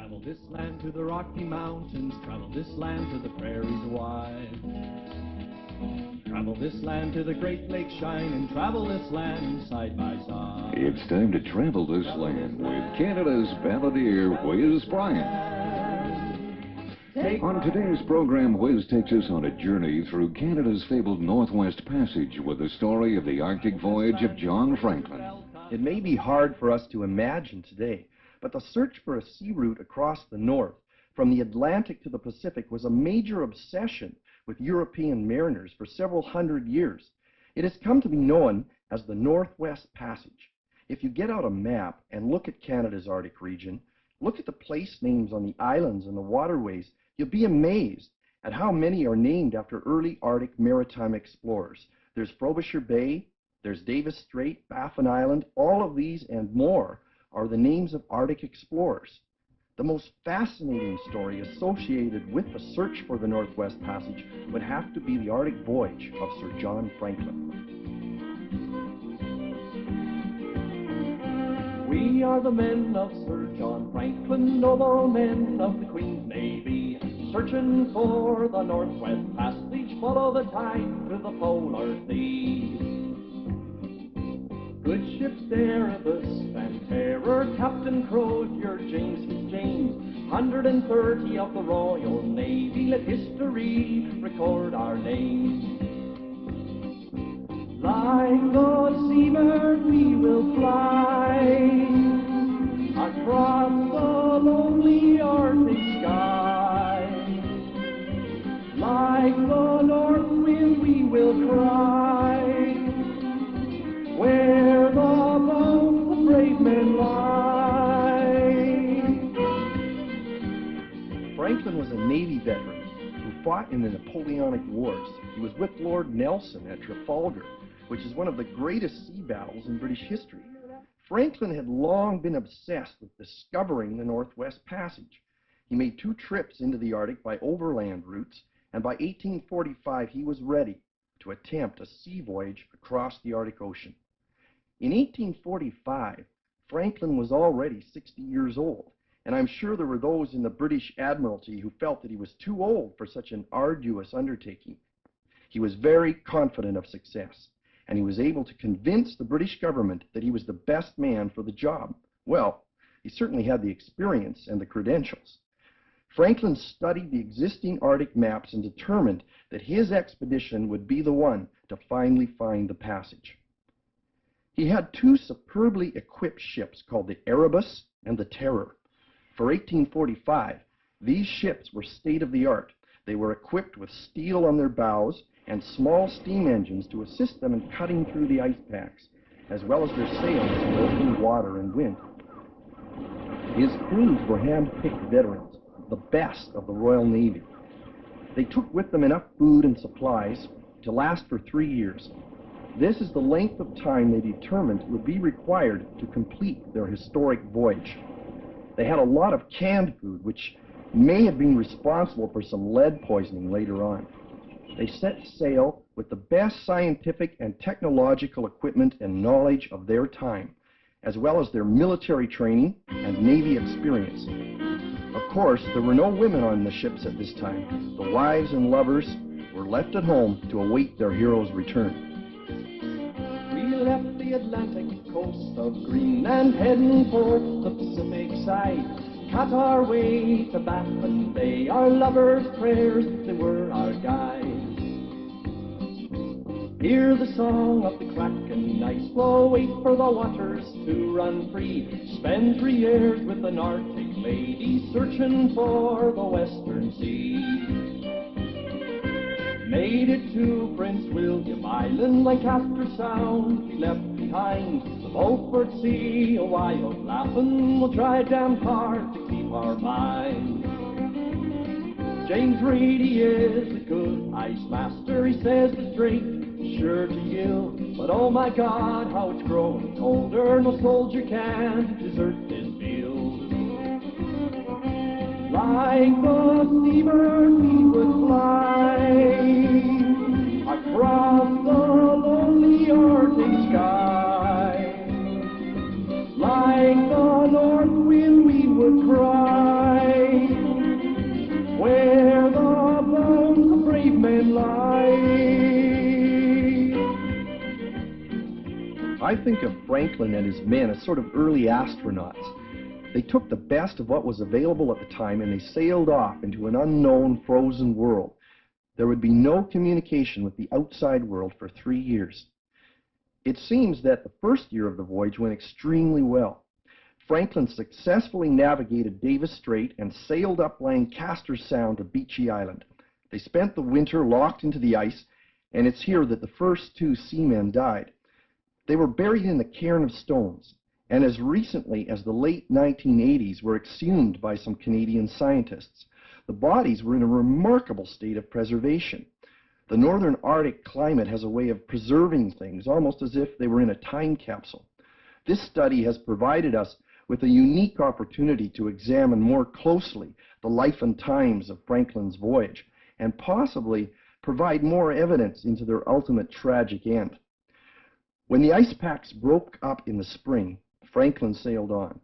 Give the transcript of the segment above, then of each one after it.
Travel this land to the Rocky Mountains, travel this land to the prairies wide. Travel this land to the Great Lakes shine, and travel this land side by side. It's time to travel this land with Canada's Balladeer, Whiz Bryant. On today's program, Whiz takes us on a journey through Canada's fabled Northwest Passage with the story of the Arctic voyage of John Franklin. It may be hard for us to imagine today, but the search for a sea route across the north, from the Atlantic to the Pacific, was a major obsession with European mariners for several hundred years. It has come to be known as the Northwest Passage. If you get out a map and look at Canada's Arctic region, look at the place names on the islands and the waterways, you'll be amazed at how many are named after early Arctic maritime explorers. There's Frobisher Bay, there's Davis Strait, Baffin Island. All of these and more are the names of Arctic explorers. The most fascinating story associated with the search for the Northwest Passage would have to be the Arctic voyage of Sir John Franklin. We are the men of Sir John Franklin, noble men of the Queen's Navy, searching for the Northwest Passage, follow the tide to the polar sea. Good ships Erebus and Terror, Captain Crozier, James, 130 of the Royal Navy, let history record our names. Like the seabird we will fly across the lonely Arctic sky. Like the north wind we will cry, where the bones of brave men lie. Franklin was a Navy veteran who fought in the Napoleonic Wars. He was with Lord Nelson at Trafalgar, which is one of the greatest sea battles in British history. Franklin had long been obsessed with discovering the Northwest Passage. He made 2 trips into the Arctic by overland routes, and by 1845 he was ready to attempt a sea voyage across the Arctic Ocean. In 1845, Franklin was already 60 years old, and I'm sure there were those in the British Admiralty who felt that he was too old for such an arduous undertaking. He was very confident of success, and he was able to convince the British government that he was the best man for the job. Well, he certainly had the experience and the credentials. Franklin studied the existing Arctic maps and determined that his expedition would be the one to finally find the passage. He had 2 superbly equipped ships called the Erebus and the Terror. For 1845, these ships were state-of-the-art. They were equipped with steel on their bows and small steam engines to assist them in cutting through the ice packs, as well as their sails in open water and wind. His crews were hand-picked veterans, the best of the Royal Navy. They took with them enough food and supplies to last for 3 years. This is the length of time they determined would be required to complete their historic voyage. They had a lot of canned food, which may have been responsible for some lead poisoning later on. They set sail with the best scientific and technological equipment and knowledge of their time, as well as their military training and Navy experience. Of course, there were no women on the ships at this time. The wives and lovers were left at home to await their hero's return. We left the Atlantic coast of Greenland, heading for the Pacific side. Cut our way to Baffin Bay, our lovers' prayers, they were our guides. Hear the song of the Kraken ice flow, wait for the waters to run free. Spend 3 years with an Arctic lady, searching for the Western Sea. Made it to Prince William Island, Lancaster Sound we left behind. The Beaufort Sea, a while laughing, we'll try damn hard to keep our mind. James Reedy is a good ice master, he says the Drake is sure to yield. But oh my God, how it's growing colder, no soldier can desert this field. Like the seabird we would fly across the lonely Arctic sky. Like the north wind we would cry, I think of Franklin and his men as sort of early astronauts. They took the best of what was available at the time and they sailed off into an unknown frozen world. There would be no communication with the outside world for 3 years. It seems that the first year of the voyage went extremely well. Franklin successfully navigated Davis Strait and sailed up Lancaster Sound to Beechey Island. They spent the winter locked into the ice, and it's here that the first 2 seamen died. They were buried in the cairn of stones, and as recently as the late 1980s were exhumed by some Canadian scientists. The bodies were in a remarkable state of preservation. The northern Arctic climate has a way of preserving things, almost as if they were in a time capsule. This study has provided us with a unique opportunity to examine more closely the life and times of Franklin's voyage, and possibly provide more evidence into their ultimate tragic end. When the ice packs broke up in the spring, Franklin sailed on.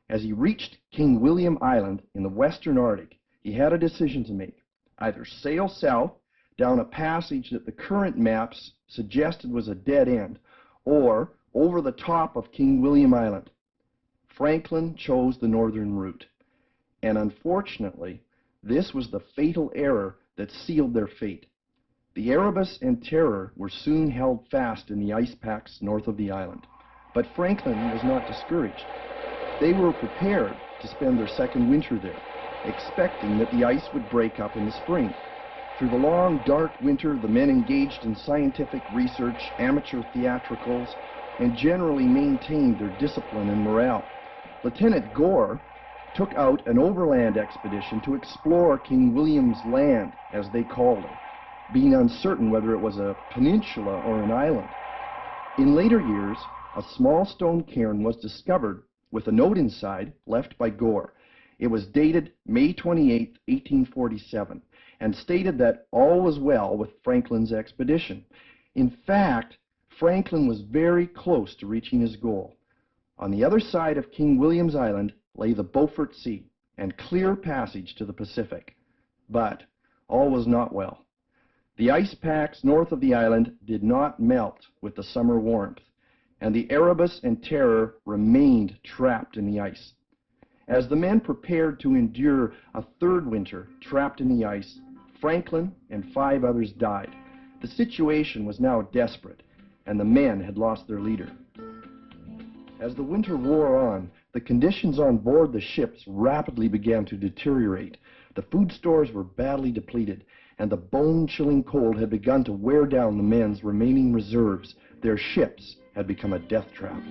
As he reached King William Island in the western Arctic, he had a decision to make: either sail south down a passage that the current maps suggested was a dead end, or over the top of King William Island. Franklin chose the northern route, and unfortunately, this was the fatal error that sealed their fate. The Erebus and Terror were soon held fast in the ice packs north of the island, but Franklin was not discouraged. They were prepared to spend their second winter there, expecting that the ice would break up in the spring. Through the long, dark winter, the men engaged in scientific research, amateur theatricals, and generally maintained their discipline and morale. Lieutenant Gore took out an overland expedition to explore King William's Land, as they called it, being uncertain whether it was a peninsula or an island. In later years, a small stone cairn was discovered with a note inside left by Gore. It was dated May 28, 1847, and stated that all was well with Franklin's expedition. In fact, Franklin was very close to reaching his goal. On the other side of King William's Island lay the Beaufort Sea and clear passage to the Pacific. But all was not well. The ice packs north of the island did not melt with the summer warmth, and the Erebus and Terror remained trapped in the ice. As the men prepared to endure a third winter trapped in the ice, Franklin and 5 others died. The situation was now desperate, and the men had lost their leader. As the winter wore on, the conditions on board the ships rapidly began to deteriorate. The food stores were badly depleted, and the bone-chilling cold had begun to wear down the men's remaining reserves. Their ships had become a death trap.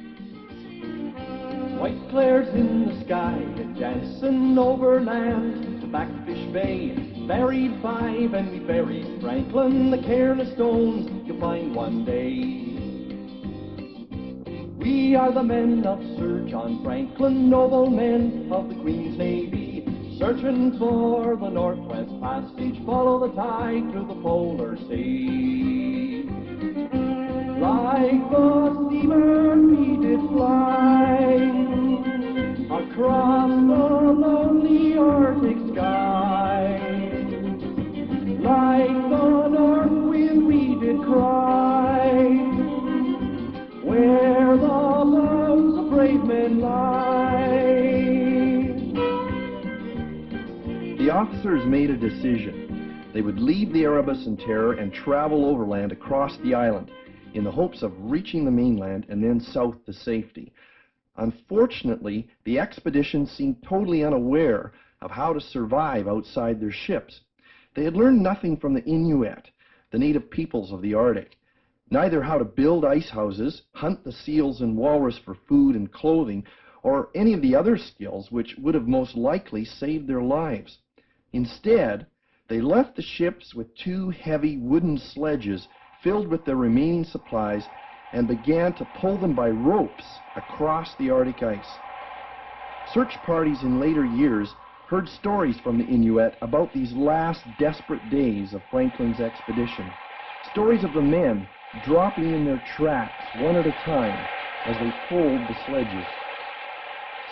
White flares in the sky, dancing over land to Backfish Bay. Buried 5 and we buried Franklin, the cairn of stones you'll find one day. We are the men of Sir John Franklin, noble men of the Queen's Navy, searching for the Northwest Passage, follow the tide to the polar sea. Like the steamer we did fly across the lonely Arctic sky. Like the north wind we did cry, where the loves of brave men lie. The officers made a decision. They would leave the Erebus and Terror and travel overland across the island in the hopes of reaching the mainland and then south to safety. Unfortunately, the expedition seemed totally unaware of how to survive outside their ships. They had learned nothing from the Inuit, the native peoples of the Arctic, neither how to build ice houses, hunt the seals and walrus for food and clothing, or any of the other skills which would have most likely saved their lives. Instead, they left the ships with 2 heavy wooden sledges filled with their remaining supplies and began to pull them by ropes across the Arctic ice. Search parties in later years heard stories from the Inuit about these last desperate days of Franklin's expedition. Stories of the men dropping in their tracks one at a time as they pulled the sledges.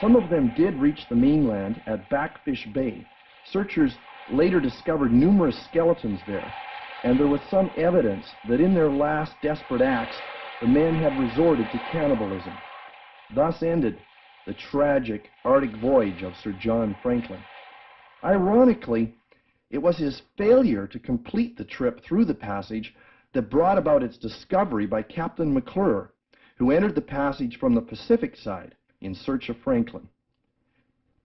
Some of them did reach the mainland at Backfish Bay. Searchers later discovered numerous skeletons there, and there was some evidence that in their last desperate acts, the men had resorted to cannibalism. Thus ended the tragic Arctic voyage of Sir John Franklin. Ironically, it was his failure to complete the trip through the passage that brought about its discovery by Captain McClure, who entered the passage from the Pacific side in search of Franklin.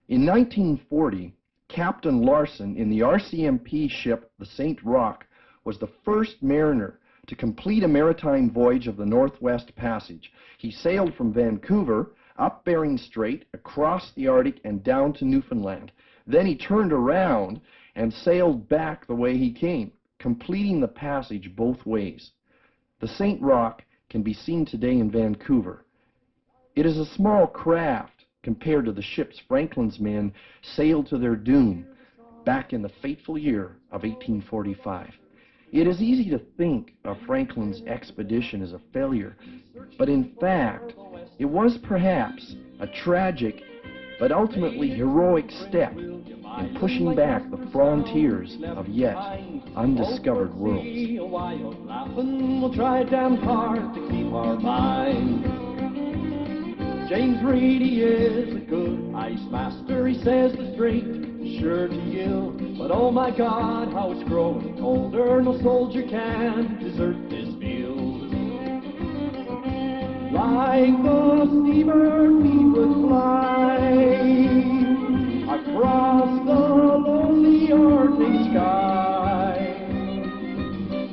In 1940, Captain Larson in the RCMP ship the St. Roch was the first mariner to complete a maritime voyage of the Northwest Passage. He sailed from Vancouver up Bering Strait, across the Arctic, and down to Newfoundland. Then he turned around and sailed back the way he came, completing the passage both ways. The St. Roch can be seen today in Vancouver. It is a small craft compared to the ships Franklin's men sailed to their doom back in the fateful year of 1845. It is easy to think of Franklin's expedition as a failure, but in fact, it was perhaps a tragic but ultimately heroic step in pushing back the frontiers of yet undiscovered worlds. We'll try damn hard to keep our minds. James Reedy is a good ice master. He says the strait is sure to yield, but oh my God, how it's growing colder. No soldier can desert this field. Like the seabird we would fly across the lonely Arctic sky.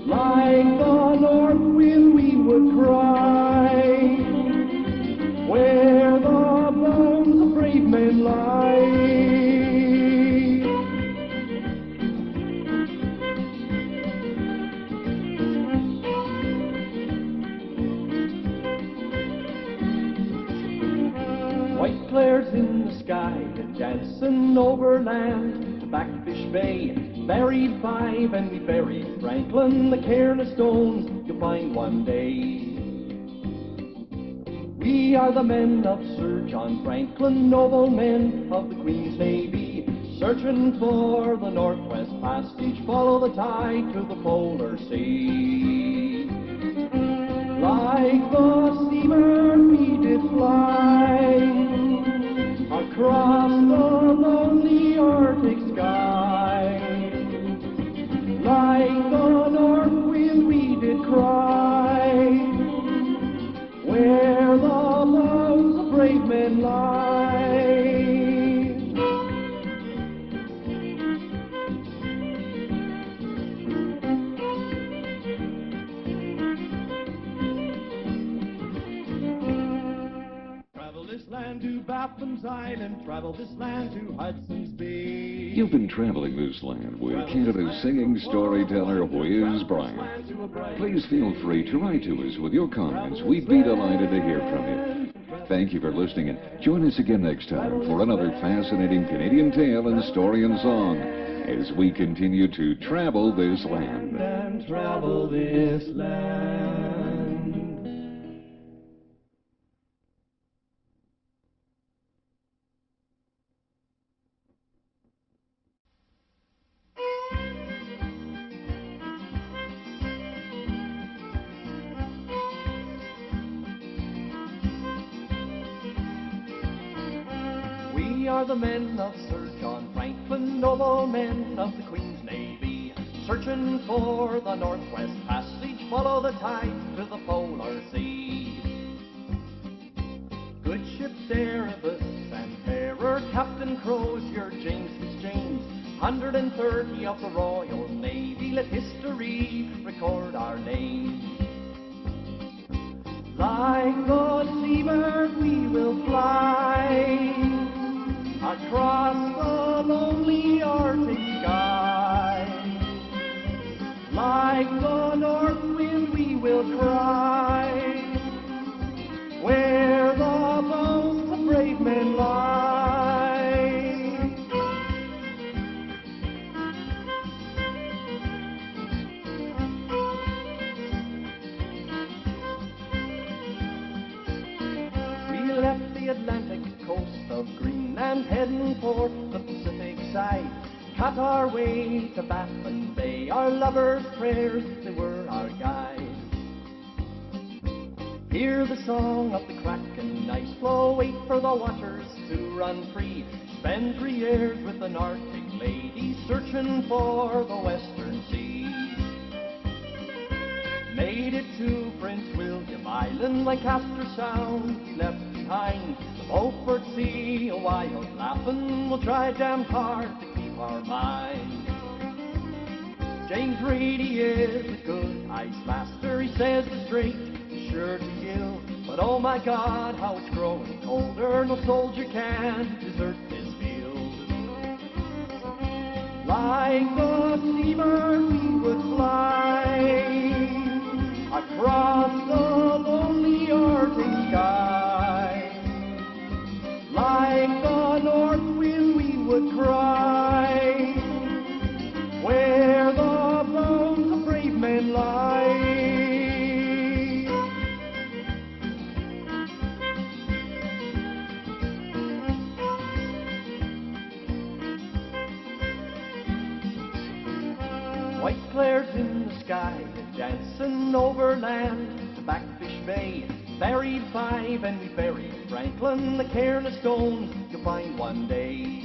Like the north wind we would cry, where the bones of brave men lie. White flares in the sky, dancing over land to Backfish Bay. Buried 5 and we buried Franklin, the careless stones you'll find one day. We are the men of Sir John Franklin, noble men of the Queen's Navy, searching for the Northwest Passage, follow the tide to the polar sea. Like the seabird we did fly across the lonely Arctic sky. Like the north wind we did cry, where the bones of brave men lie. Travel this land to Baffin's Island, travel this land to Hudson's Bay. You've been traveling this land with Canada's singing storyteller, Whiz Bryant. Please feel free to write to us with your comments. We'd be delighted to hear from you. Thank you for listening, and join us again next time for another fascinating Canadian tale and story and song as we continue to travel this land. And travel this land. We are the men of Sir John Franklin, noble men of the Queen's Navy, searching for the Northwest Passage, follow the tide to the polar sea. Good ships Erebus and Terror, Captain Crozier, James Fitzjames, 130 of the Royal Navy, let history record our names. Like the seabird we will fly across the lonely Arctic sky. Like the north wind we will cry, where the bones of brave men lie. We left the Atlantic coast of Greenland, heading for the Pacific side, cut our way to Baffin Bay. Our lovers' prayers, they were our guide. Hear the song of the Kraken, ice flow, wait for the waters to run free. Spend 3 years with an Arctic lady, searching for the Western Sea. Made it to Prince William Island, Lancaster Sound, we left behind the Beaufort Sea. A while laughing, we'll try damn hard to keep our mind. James Reedy is a good ice master, he says the strait is sure to yield. But oh my God, how it's growing colder, no soldier can desert this field. Like the seabird we would fly across the lonely Arctic sky. Like the north wind we would cry, where the bones of brave men lie. White flares in the sky, dancing over land to Backfish Bay. Buried 5 and we buried Franklin, the careless stones you'll find one day.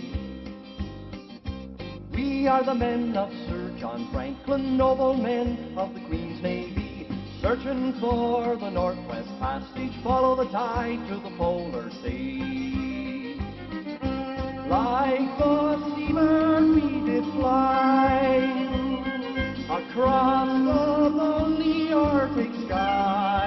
We are the men of Sir John Franklin, noble men of the Queen's Navy, searching for the Northwest Passage, follow the tide to the Polar Sea. Like the seabird we did fly across the lonely Arctic sky.